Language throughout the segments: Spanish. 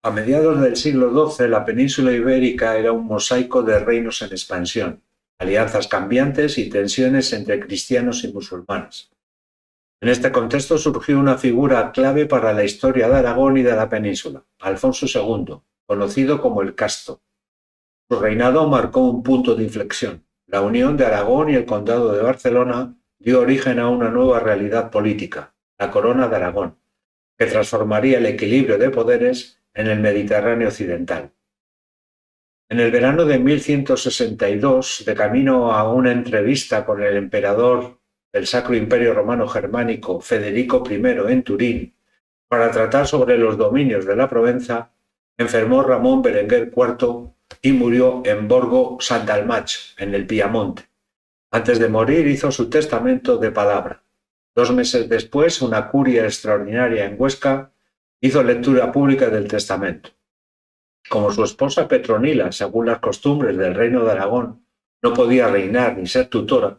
A mediados del siglo XII, la península ibérica era un mosaico de reinos en expansión, alianzas cambiantes y tensiones entre cristianos y musulmanes. En este contexto surgió una figura clave para la historia de Aragón y de la península, Alfonso II, conocido como el Casto. Su reinado marcó un punto de inflexión. La unión de Aragón y el Condado de Barcelona dio origen a una nueva realidad política, la Corona de Aragón, que transformaría el equilibrio de poderes en el Mediterráneo occidental. En el verano de 1162, de camino a una entrevista con el emperador del Sacro Imperio Romano Germánico Federico I en Turín, para tratar sobre los dominios de la Provenza, enfermó Ramón Berenguer IV y murió en Borgo San Dalmach, en el Piamonte. Antes de morir hizo su testamento de palabra. 2 meses después, una curia extraordinaria en Huesca hizo lectura pública del testamento. Como su esposa Petronila, según las costumbres del reino de Aragón, no podía reinar ni ser tutora,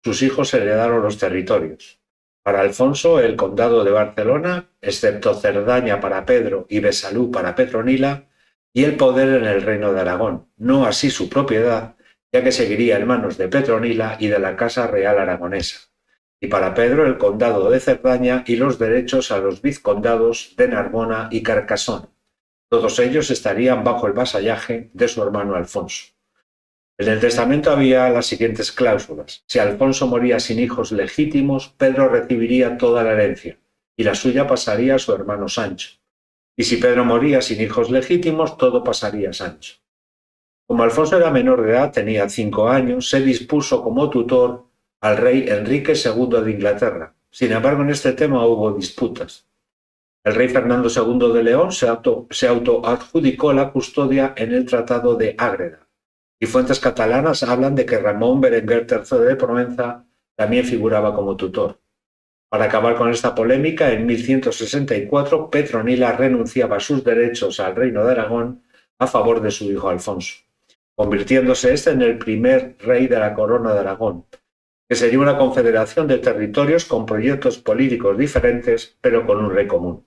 sus hijos heredaron los territorios. Para Alfonso, el condado de Barcelona, excepto Cerdaña para Pedro y Besalú para Petronila, y el poder en el reino de Aragón, no así su propiedad, ya que seguiría en manos de Petronila y de la Casa Real Aragonesa. Y para Pedro, el condado de Cerdaña y los derechos a los vizcondados de Narbona y Carcassona. Todos ellos estarían bajo el vasallaje de su hermano Alfonso. En el testamento había las siguientes cláusulas. Si Alfonso moría sin hijos legítimos, Pedro recibiría toda la herencia, y la suya pasaría a su hermano Sancho. Y si Pedro moría sin hijos legítimos, todo pasaría a Sancho. Como Alfonso era menor de edad, tenía 5 años, se dispuso como tutor al rey Enrique II de Inglaterra. Sin embargo, en este tema hubo disputas. El rey Fernando II de León se autoadjudicó la custodia en el Tratado de Ágreda, y fuentes catalanas hablan de que Ramón Berenguer III de Provenza también figuraba como tutor. Para acabar con esta polémica, en 1164 Petronila renunciaba a sus derechos al reino de Aragón a favor de su hijo Alfonso, convirtiéndose este en el primer rey de la corona de Aragón, que sería una confederación de territorios con proyectos políticos diferentes, pero con un rey común.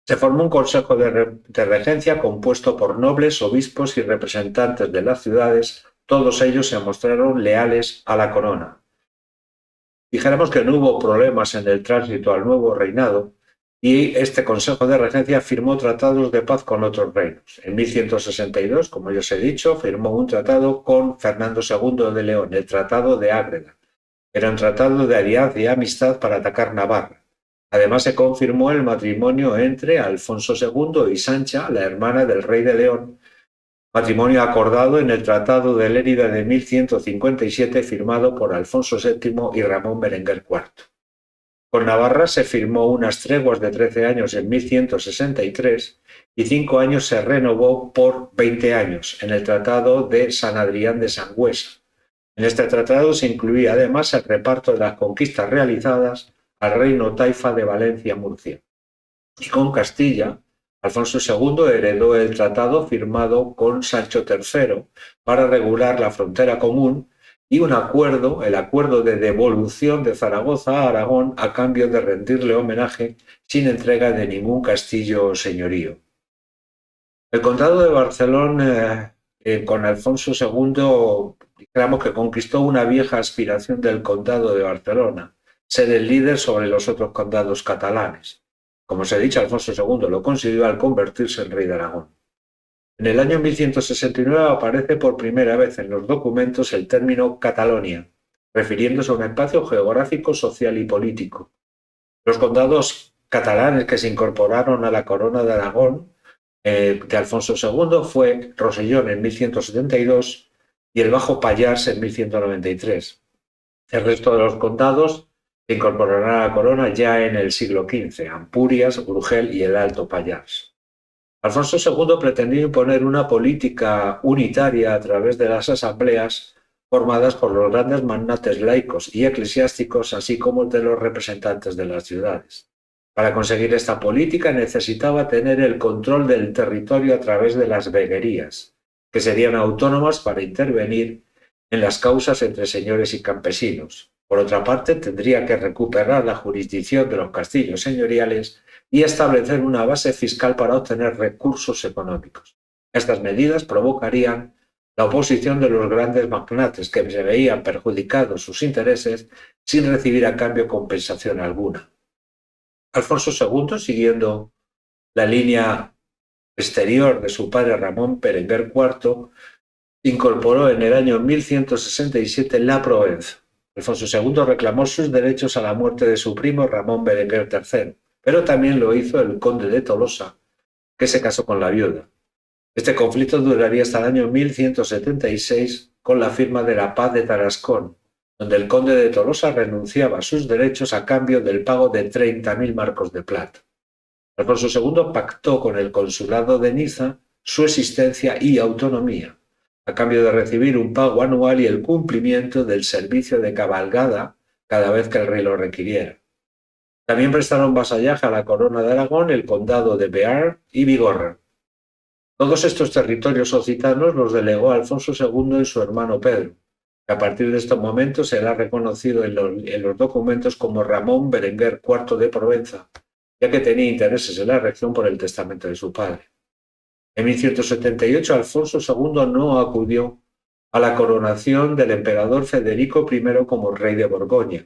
Se formó un consejo de regencia compuesto por nobles, obispos y representantes de las ciudades. Todos ellos se mostraron leales a la corona. Dijéramos que no hubo problemas en el tránsito al nuevo reinado y este consejo de regencia firmó tratados de paz con otros reinos. En 1162, como ya os he dicho, firmó un tratado con Fernando II de León, el Tratado de Ágreda. Era un tratado de alianza y amistad para atacar Navarra. Además, se confirmó el matrimonio entre Alfonso II y Sancha, la hermana del rey de León, matrimonio acordado en el Tratado de Lérida de 1157, firmado por Alfonso VII y Ramón Berenguer IV. Con Navarra se firmó unas treguas de 13 años en 1163 y 5 años se renovó por 20 años en el Tratado de San Adrián de Sangüesa. En este tratado se incluía además el reparto de las conquistas realizadas al reino taifa de Valencia-Murcia. Y con Castilla, Alfonso II heredó el tratado firmado con Sancho III para regular la frontera común y un acuerdo, el acuerdo de devolución de Zaragoza a Aragón a cambio de rendirle homenaje sin entrega de ningún castillo o señorío. El condado de Barcelona, con Alfonso II, digamos que conquistó una vieja aspiración del condado de Barcelona, ser el líder sobre los otros condados catalanes. Como os he dicho, Alfonso II lo consiguió al convertirse en rey de Aragón. En el año 1169 aparece por primera vez en los documentos el término Catalonia, refiriéndose a un espacio geográfico, social y político. Los condados catalanes que se incorporaron a la corona de Aragón de Alfonso II fue Rosellón en 1172 y el Bajo Pallars en 1193. El resto de los condados se incorporarán a la corona ya en el siglo XV, Ampurias, Urgel y el Alto Pallars. Alfonso II pretendió imponer una política unitaria a través de las asambleas formadas por los grandes magnates laicos y eclesiásticos, así como de los representantes de las ciudades. Para conseguir esta política necesitaba tener el control del territorio a través de las veguerías, que serían autónomas para intervenir en las causas entre señores y campesinos. Por otra parte, tendría que recuperar la jurisdicción de los castillos señoriales y establecer una base fiscal para obtener recursos económicos. Estas medidas provocarían la oposición de los grandes magnates que se veían perjudicados sus intereses sin recibir a cambio compensación alguna. Alfonso II, siguiendo la línea exterior de su padre Ramón Berenguer IV, incorporó en el año 1167 la Provenza. Alfonso II reclamó sus derechos a la muerte de su primo Ramón Berenguer III, pero también lo hizo el conde de Tolosa, que se casó con la viuda. Este conflicto duraría hasta el año 1176 con la firma de la Paz de Tarascón, donde el conde de Tolosa renunciaba a sus derechos a cambio del pago de 30.000 marcos de plata. Alfonso II pactó con el consulado de Niza su existencia y autonomía, a cambio de recibir un pago anual y el cumplimiento del servicio de cabalgada cada vez que el rey lo requiriera. También prestaron vasallaje a la corona de Aragón el condado de Bearn y Bigorra. Todos estos territorios occitanos los delegó Alfonso II en su hermano Pedro, que a partir de estos momentos será reconocido en los documentos como Ramón Berenguer IV de Provenza, ya que tenía intereses en la región por el testamento de su padre. En 1178 Alfonso II no acudió a la coronación del emperador Federico I como rey de Borgoña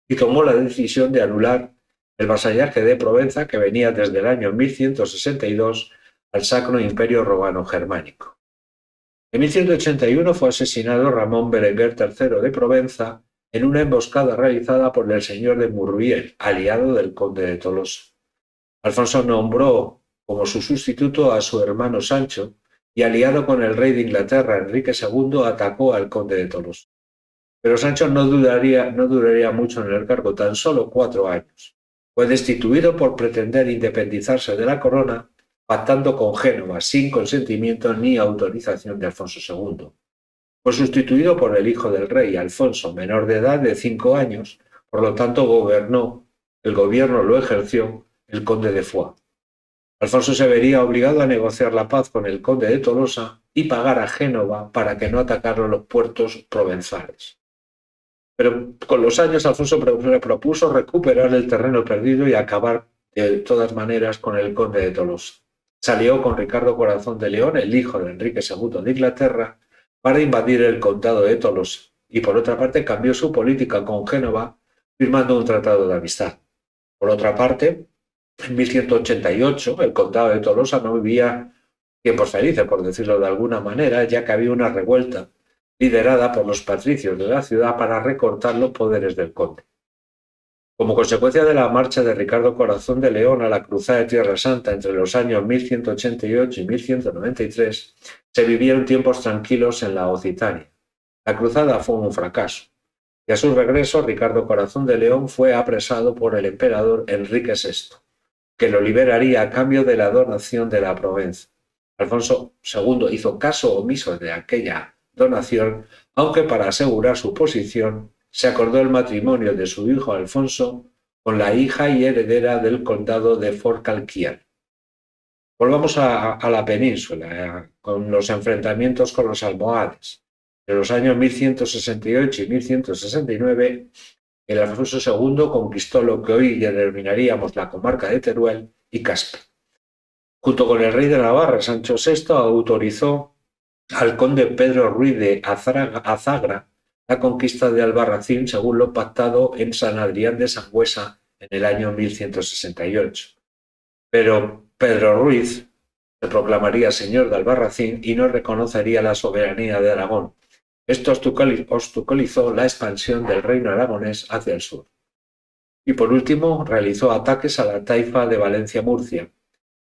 y tomó la decisión de anular el vasallaje de Provenza que venía desde el año 1162 al Sacro Imperio Romano Germánico. En 1181 fue asesinado Ramón Berenguer III de Provenza en una emboscada realizada por el señor de Murviel, aliado del conde de Tolosa. Alfonso nombró como su sustituto a su hermano Sancho y, aliado con el rey de Inglaterra Enrique II, atacó al conde de Tolosa. Pero Sancho no duraría mucho en el cargo, tan solo 4 años. Fue destituido por pretender independizarse de la corona, pactando con Génova sin consentimiento ni autorización de Alfonso II. Fue sustituido por el hijo del rey, Alfonso, menor de edad de 5 años, por lo tanto el gobierno lo ejerció el conde de Foix. Alfonso se vería obligado a negociar la paz con el conde de Tolosa y pagar a Génova para que no atacaran los puertos provenzales. Pero con los años Alfonso propuso recuperar el terreno perdido y acabar de todas maneras con el conde de Tolosa. Salió con Ricardo Corazón de León, el hijo de Enrique II de Inglaterra, para invadir el condado de Tolosa y por otra parte cambió su política con Génova firmando un tratado de amistad. Por otra parte, en 1188 el condado de Tolosa no vivía tiempos felices, por decirlo de alguna manera, ya que había una revuelta liderada por los patricios de la ciudad para recortar los poderes del conde. Como consecuencia de la marcha de Ricardo Corazón de León a la cruzada de Tierra Santa entre los años 1188 y 1193, se vivieron tiempos tranquilos en la Occitania. La cruzada fue un fracaso, y a su regreso Ricardo Corazón de León fue apresado por el emperador Enrique VI, que lo liberaría a cambio de la donación de la Provenza. Alfonso II hizo caso omiso de aquella donación, aunque para asegurar su posición se acordó el matrimonio de su hijo Alfonso con la hija y heredera del condado de Forcalquier. Volvamos a la península, con los enfrentamientos con los almohades. En los años 1168 y 1169, el Alfonso II conquistó lo que hoy denominaríamos la comarca de Teruel y Caspe. Junto con el rey de Navarra, Sancho VI, autorizó al conde Pedro Ruiz de Azagra la conquista de Albarracín según lo pactado en San Adrián de Sangüesa en el año 1168. Pero Pedro Ruiz se proclamaría señor de Albarracín y no reconocería la soberanía de Aragón. Esto obstaculizó la expansión del reino aragonés hacia el sur. Y por último, realizó ataques a la taifa de Valencia-Murcia.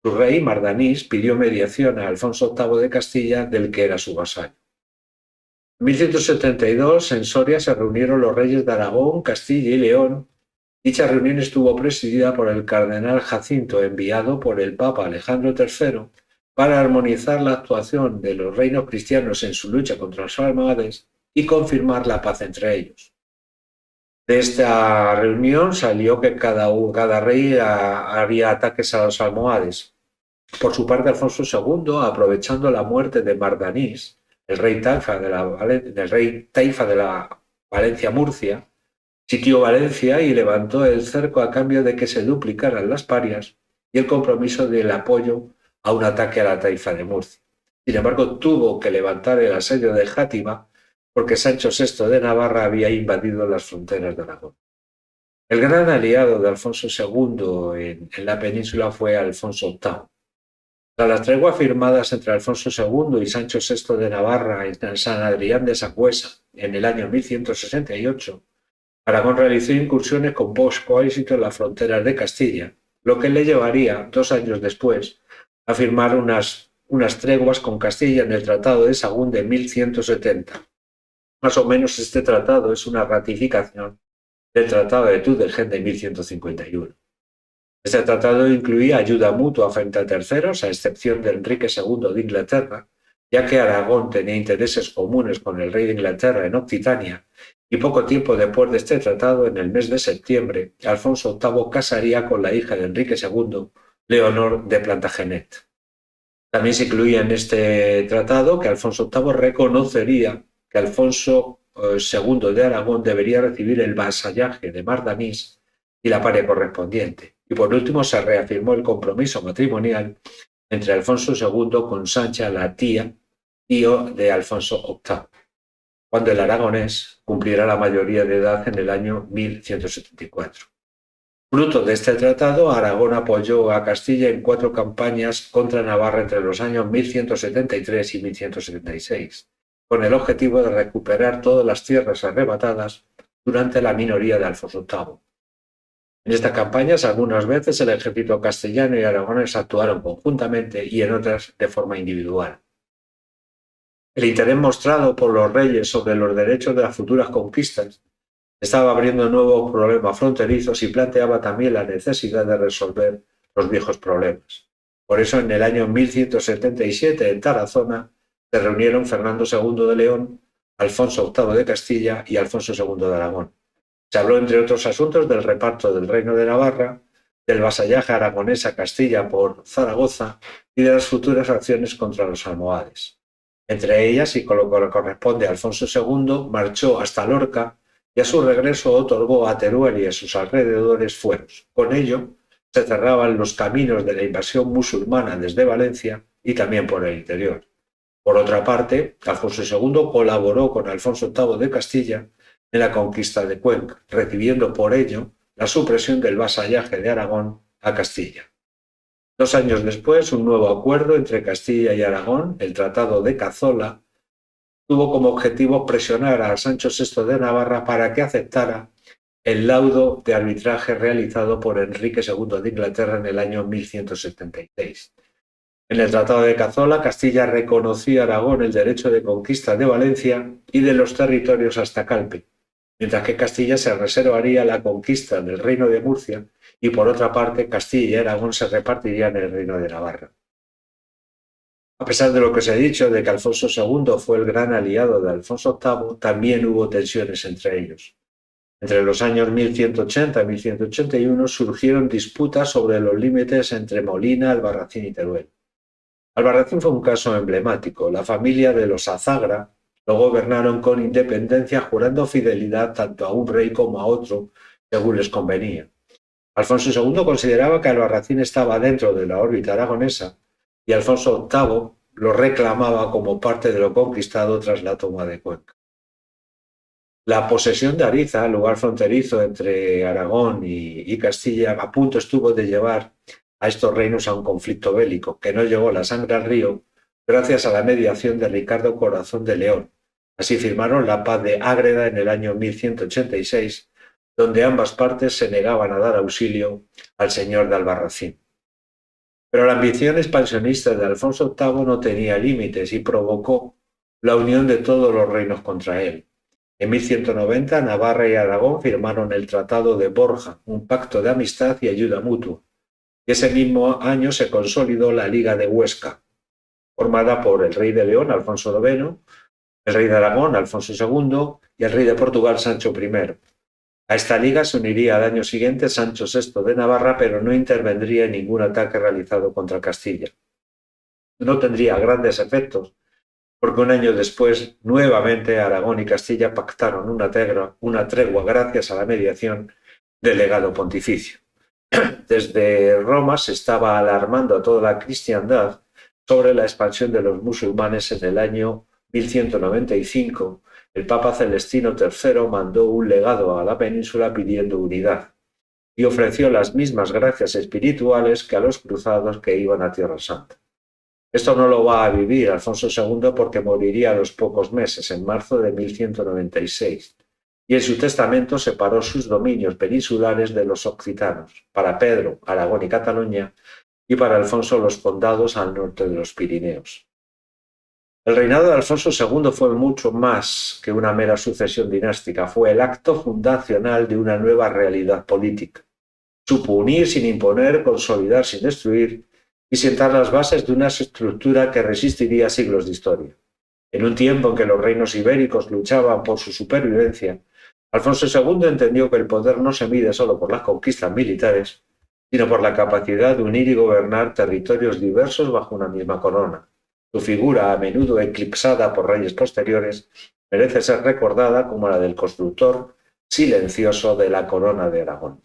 Su rey, Mardanís, pidió mediación a Alfonso VIII de Castilla, del que era su vasallo. En 1172, en Soria se reunieron los reyes de Aragón, Castilla y León. Dicha reunión estuvo presidida por el cardenal Jacinto, enviado por el Papa Alejandro III para armonizar la actuación de los reinos cristianos en su lucha contra los almohades y confirmar la paz entre ellos. De esta reunión salió que cada rey haría ataques a los almohades. Por su parte, Alfonso II, aprovechando la muerte de Mardanís, el rey taifa de la Valencia-Murcia, Sitió Valencia y levantó el cerco a cambio de que se duplicaran las parias y el compromiso del apoyo a un ataque a la taifa de Murcia. Sin embargo, tuvo que levantar el asedio de Játiva porque Sancho VI de Navarra había invadido las fronteras de Aragón. El gran aliado de Alfonso II en la península fue Alfonso VIII. Tras las treguas firmadas entre Alfonso II y Sancho VI de Navarra en San Adrián de Sangüesa en el año 1168, Aragón realizó incursiones con poco éxito en las fronteras de Castilla, lo que le llevaría, 2 años después, a firmar unas treguas con Castilla en el Tratado de Sagún de 1170. Más o menos este tratado es una ratificación del Tratado de Tudela de 1151. Este tratado incluía ayuda mutua frente a terceros, a excepción de Enrique II de Inglaterra, ya que Aragón tenía intereses comunes con el rey de Inglaterra en Occitania, y poco tiempo después de este tratado, en el mes de septiembre, Alfonso VIII casaría con la hija de Enrique II, Leonor de Plantagenet. También se incluía en este tratado que Alfonso VIII reconocería que Alfonso II de Aragón debería recibir el vasallaje de Mardanís y la paria correspondiente. Y por último se reafirmó el compromiso matrimonial entre Alfonso II con Sancha, la tío de Alfonso VIII, cuando el aragonés cumplirá la mayoría de edad en el año 1174. Fruto de este tratado, Aragón apoyó a Castilla en 4 campañas contra Navarra entre los años 1173 y 1176, con el objetivo de recuperar todas las tierras arrebatadas durante la minoría de Alfonso VIII. En estas campañas, algunas veces el ejército castellano y aragonés actuaron conjuntamente y en otras de forma individual. El interés mostrado por los reyes sobre los derechos de las futuras conquistas estaba abriendo nuevos problemas fronterizos y planteaba también la necesidad de resolver los viejos problemas. Por eso, en el año 1177, en Tarazona, se reunieron Fernando II de León, Alfonso VIII de Castilla y Alfonso II de Aragón. Se habló, entre otros asuntos, del reparto del Reino de Navarra, del vasallaje aragonés a Castilla por Zaragoza y de las futuras acciones contra los almohades. Entre ellas, y con lo que corresponde a Alfonso II, marchó hasta Lorca y a su regreso otorgó a Teruel y a sus alrededores fueros. Con ello, se cerraban los caminos de la invasión musulmana desde Valencia y también por el interior. Por otra parte, Alfonso II colaboró con Alfonso VIII de Castilla en la conquista de Cuenca, recibiendo por ello la supresión del vasallaje de Aragón a Castilla. 2 años después, un nuevo acuerdo entre Castilla y Aragón, el Tratado de Cazzola, tuvo como objetivo presionar a Sancho VI de Navarra para que aceptara el laudo de arbitraje realizado por Enrique II de Inglaterra en el año 1176. En el Tratado de Cazzola, Castilla reconocía a Aragón el derecho de conquista de Valencia y de los territorios hasta Calpe, mientras que Castilla se reservaría la conquista del Reino de Murcia y, por otra parte, Castilla y Aragón se repartirían el Reino de Navarra. A pesar de lo que se ha dicho de que Alfonso II fue el gran aliado de Alfonso VIII, también hubo tensiones entre ellos. Entre los años 1180 y 1181 surgieron disputas sobre los límites entre Molina, Albarracín y Teruel. Albarracín fue un caso emblemático. La familia de los Azagra lo gobernaron con independencia, jurando fidelidad tanto a un rey como a otro, según les convenía. Alfonso II consideraba que Albarracín estaba dentro de la órbita aragonesa y Alfonso VIII lo reclamaba como parte de lo conquistado tras la toma de Cuenca. La posesión de Ariza, lugar fronterizo entre Aragón y Castilla, a punto estuvo de llevar a estos reinos a un conflicto bélico, que no llegó la sangre al río gracias a la mediación de Ricardo Corazón de León. Así firmaron la paz de Ágreda en el año 1186, donde ambas partes se negaban a dar auxilio al señor de Albarracín. Pero la ambición expansionista de Alfonso VIII no tenía límites y provocó la unión de todos los reinos contra él. En 1190, Navarra y Aragón firmaron el Tratado de Borja, un pacto de amistad y ayuda mutua, y ese mismo año se consolidó la Liga de Huesca, formada por el rey de León, Alfonso IX, el rey de Aragón, Alfonso II, y el rey de Portugal, Sancho I. A esta liga se uniría al año siguiente Sancho VI de Navarra, pero no intervendría en ningún ataque realizado contra Castilla. No tendría grandes efectos, porque un año después, nuevamente, Aragón y Castilla pactaron una tregua gracias a la mediación del legado pontificio. Desde Roma se estaba alarmando a toda la cristiandad sobre la expansión de los musulmanes. En el año 1195, el Papa Celestino III mandó un legado a la península pidiendo unidad y ofreció las mismas gracias espirituales que a los cruzados que iban a Tierra Santa. Esto no lo va a vivir Alfonso II porque moriría a los pocos meses, en marzo de 1196, y en su testamento separó sus dominios peninsulares de los occitanos, para Pedro, Aragón y Cataluña, y para Alfonso los condados al norte de los Pirineos. El reinado de Alfonso II fue mucho más que una mera sucesión dinástica, fue el acto fundacional de una nueva realidad política. Supo unir sin imponer, consolidar sin destruir y sentar las bases de una estructura que resistiría siglos de historia. En un tiempo en que los reinos ibéricos luchaban por su supervivencia, Alfonso II entendió que el poder no se mide solo por las conquistas militares, sino por la capacidad de unir y gobernar territorios diversos bajo una misma corona. Su figura, a menudo eclipsada por reyes posteriores, merece ser recordada como la del constructor silencioso de la corona de Aragón.